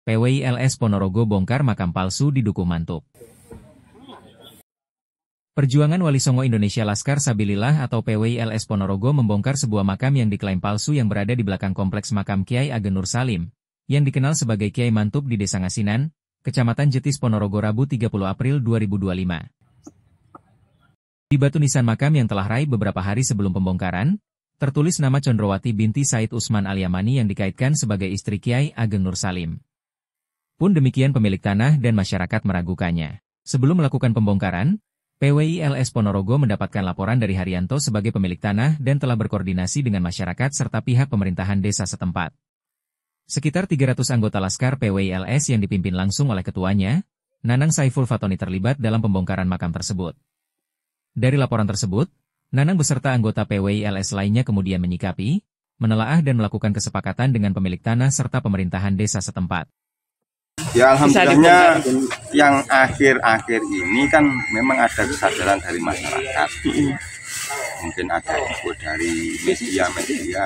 PWI-LS Ponorogo bongkar makam palsu di Dukuh Mantub. Perjuangan Wali Songo Indonesia Laskar Sabilillah atau PWI-LS Ponorogo membongkar sebuah makam yang diklaim palsu yang berada di belakang kompleks makam Kiai Ageng Nur Salim, yang dikenal sebagai Kiai Mantub di Desa Ngasinan, Kecamatan Jetis Ponorogo Rabu 30 April 2025. Di batu nisan makam yang telah raib beberapa hari sebelum pembongkaran, tertulis nama Condrowati binti Said Usman Al-Yamani yang dikaitkan sebagai istri Kiai Ageng Nur Salim. Pun demikian pemilik tanah dan masyarakat meragukannya. Sebelum melakukan pembongkaran, PWI-LS Ponorogo mendapatkan laporan dari Haryanto sebagai pemilik tanah dan telah berkoordinasi dengan masyarakat serta pihak pemerintahan desa setempat. Sekitar 300 anggota Laskar PWI-LS yang dipimpin langsung oleh ketuanya, Nanang Saiful Fatoni terlibat dalam pembongkaran makam tersebut. Dari laporan tersebut, Nanang beserta anggota PWI-LS lainnya kemudian menyikapi, menelaah dan melakukan kesepakatan dengan pemilik tanah serta pemerintahan desa setempat. Ya alhamdulillahnya yang akhir-akhir ini kan memang ada kesadaran dari masyarakat. Mungkin ada info dari media-media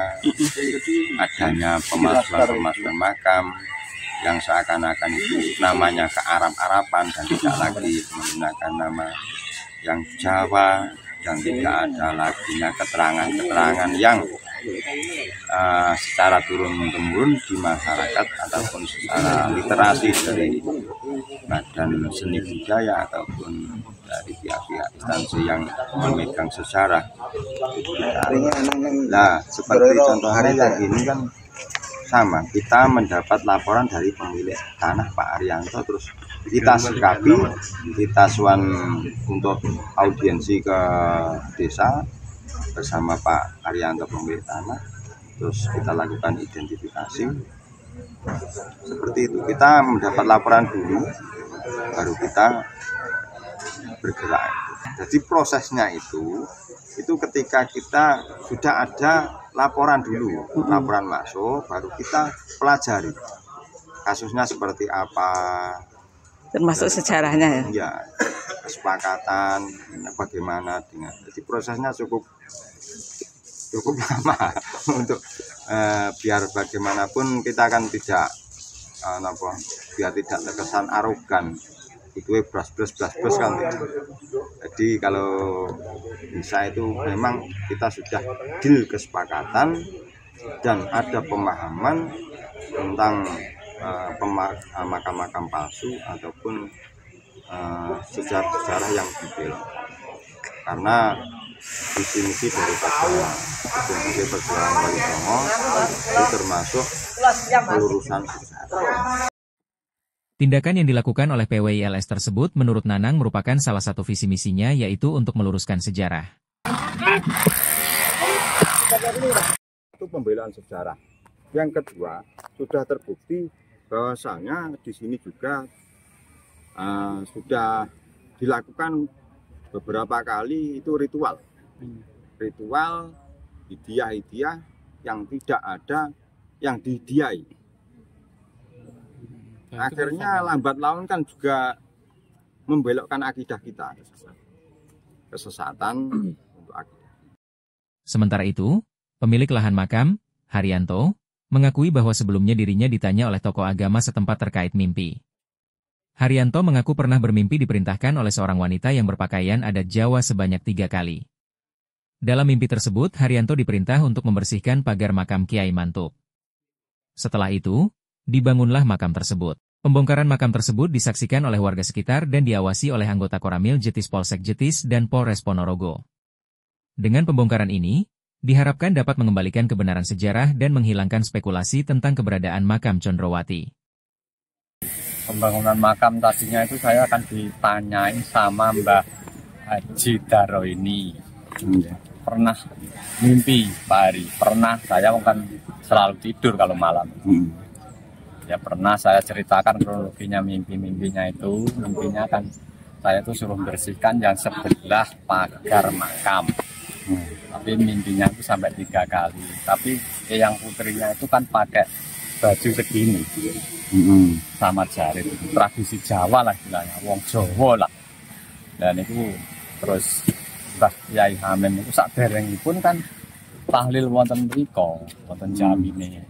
adanya pemalsuan makam yang seakan-akan itu namanya kearab-araban dan tidak lagi menggunakan nama yang Jawa dan tidak ada lagi keterangan-keterangan yang secara turun-temurun di masyarakat ataupun secara literasi dari badan seni budaya ataupun dari pihak-pihak instansi yang memegang sejarah. Nah, seperti contoh hari yang ini kan sama, kita mendapat laporan dari pemilik tanah Pak Haryanto, terus kita sikapi, kita suan untuk audiensi ke desa bersama Pak Haryanto pemilik tanah, terus kita lakukan identifikasi. Seperti itu, kita mendapat laporan dulu, baru kita bergerak. Jadi prosesnya itu ketika kita sudah ada laporan dulu, laporan masuk, baru kita pelajari kasusnya seperti apa, termasuk sejarahnya ya. Ya, kesepakatan bagaimana dengan. Jadi prosesnya cukup lama untuk biar bagaimanapun kita kan tidak biar tidak terkesan arogan. Itu blas kan. Jadi kalau bisa itu memang kita sudah deal kesepakatan dan ada pemahaman tentang makam-makam palsu ataupun sejarah yang detail. Karena visi-misi daripada perjuangan Wali Songo itu termasuk pelurusan sejarah. Tindakan yang dilakukan oleh PWI-LS tersebut menurut Nanang merupakan salah satu visi misinya, yaitu untuk meluruskan sejarah. Itu pembelaan sejarah. Yang kedua, sudah terbukti bahwasanya di sini juga sudah dilakukan beberapa kali itu ritual hadiah yang tidak ada yang dihidiai. Akhirnya lambat laun kan juga membelokkan akidah kita, kesesatan untuk akidah. Sementara itu, pemilik lahan makam, Haryanto, mengakui bahwa sebelumnya dirinya ditanya oleh tokoh agama setempat terkait mimpi. Haryanto mengaku pernah bermimpi diperintahkan oleh seorang wanita yang berpakaian adat Jawa sebanyak 3 kali. Dalam mimpi tersebut, Haryanto diperintah untuk membersihkan pagar makam Kiai Mantub. Setelah itu, dibangunlah makam tersebut. Pembongkaran makam tersebut disaksikan oleh warga sekitar dan diawasi oleh anggota Koramil Jetis Polsek Jetis dan Polres Ponorogo. Dengan pembongkaran ini, diharapkan dapat mengembalikan kebenaran sejarah dan menghilangkan spekulasi tentang keberadaan makam Condrowati. Pembangunan makam tadinya itu saya akan ditanyain sama Mbah Haji Daro ini. Pernah mimpi Pak Hari, pernah saya kan selalu tidur kalau malam. Ya pernah saya ceritakan kronologinya mimpinya itu. Mimpinya kan saya tuh suruh bersihkan yang sebelah pagar makam. Tapi mimpinya itu sampai 3 kali. Tapi yang putrinya itu kan pakai baju segini, sama jari. Tradisi Jawa lah istilahnya, wong Jawa lah. Dan itu terus Mbah Yai Hamim itu saderengipun kan tahlil wonten mriko, wonten jamine.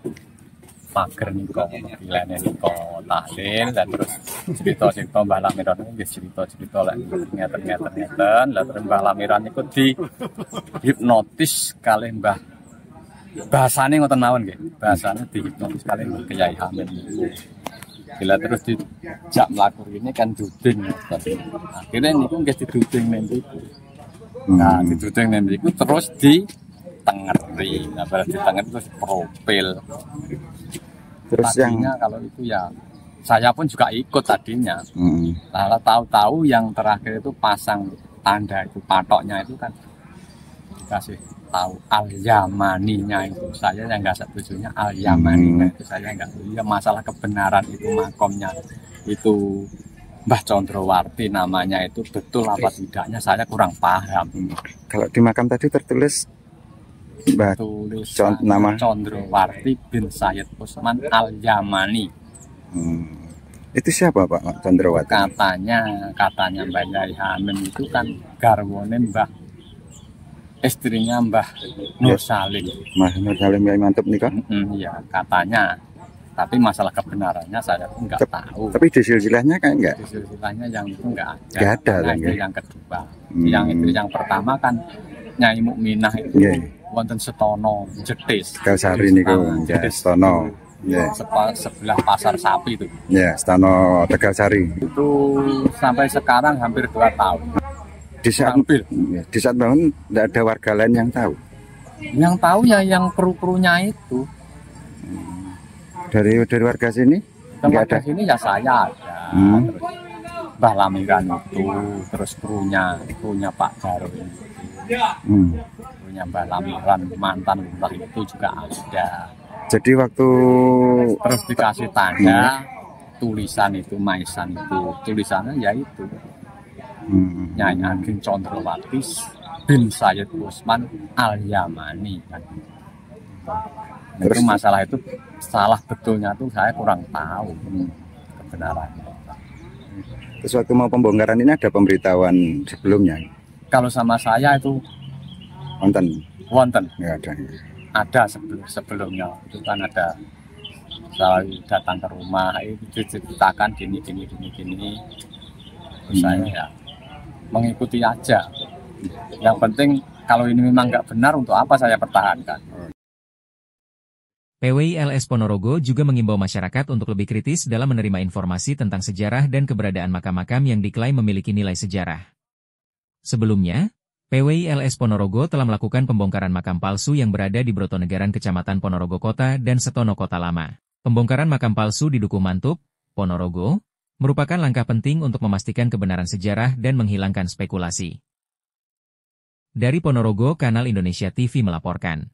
pager niko pilene niko tahlil dan terus cerita-cerita Mbah Lamiran iki cerita-cerita lek ngeten-ngeten lah terus Mbah Lamiran niku di hipnotis kalih Mbah bahasane ngoten mawon nggih bahasane di hipnotis kalih Mbah Kyai Hamid niku bila terus dijak mlaku ini kan duding akhirnya niku nggih diduding niku nah diduding niku terus di tengeri, nah pada di tengeri terus profil. Terus tadinya yang kalau itu ya saya pun juga ikut tadinya. Lalu tahu-tahu yang terakhir itu pasang tanda itu patoknya itu kan dikasih tahu al-Yamaninya itu saya yang nggak setujunya al-Yamaninya itu saya nggak ya masalah kebenaran itu makomnya itu Mbah Condrowarti namanya itu betul apa tidaknya saya kurang paham. kalau di makam tadi tertulis Mbah nama Condrowarti bin Sayyid Usman Al-Yamani. Itu siapa Pak Condrowarti? Katanya Mbah Kyai Hamid itu kan garwane Mbah istrinya Mbah Nur Salim. Mbah Nur Salim yang mantep nih kan? Iya katanya. Tapi masalah kebenarannya saya pun nggak tahu. Tapi di silsilahnya kan enggak? Di silsilahnya yang itu nggak ada. Nggak ada kan? Yang kedua. Yang itu yang pertama kan Nyai Mukminah itu. Wonten Setono Jetis Tegalsari niku ya Setono sebelah pasar sapi itu ya Setono Tegalsari itu sampai sekarang hampir 2 tahun di saat bangun tidak ada warga lain yang tahu ya yang kru-krunya itu dari warga sini nggak ada sini ya saya ada terus Mbah Lamiran itu terus krunya Pak Jaro itu punya Mbah Lamiran mantan lurah itu juga ada. Jadi waktu terus dikasih tanda tulisan itu maisan itu tulisannya yaitu Nyai Ageng Condrowarti bin Sayyid Usman Al-Yamani kan. Terus itu masalah itu salah betulnya tuh saya kurang tahu kebenarannya. Terus waktu mau pembongkaran ini ada pemberitahuan sebelumnya? Kalau sama saya itu wonten nggak ada. Ada sebelumnya itu kan ada saya datang ke rumah itu diceritakan gini. Terus saya ya mengikuti aja. Yang penting kalau ini memang nggak benar untuk apa saya pertahankan. PWI LS Ponorogo juga mengimbau masyarakat untuk lebih kritis dalam menerima informasi tentang sejarah dan keberadaan makam-makam yang diklaim memiliki nilai sejarah. Sebelumnya, PWI LS Ponorogo telah melakukan pembongkaran makam palsu yang berada di Brotonegaran Kecamatan Ponorogo Kota dan Setono Kota Lama. Pembongkaran makam palsu di Dukuh Mantup, Ponorogo, merupakan langkah penting untuk memastikan kebenaran sejarah dan menghilangkan spekulasi. Dari Ponorogo, Kanal Indonesia TV melaporkan.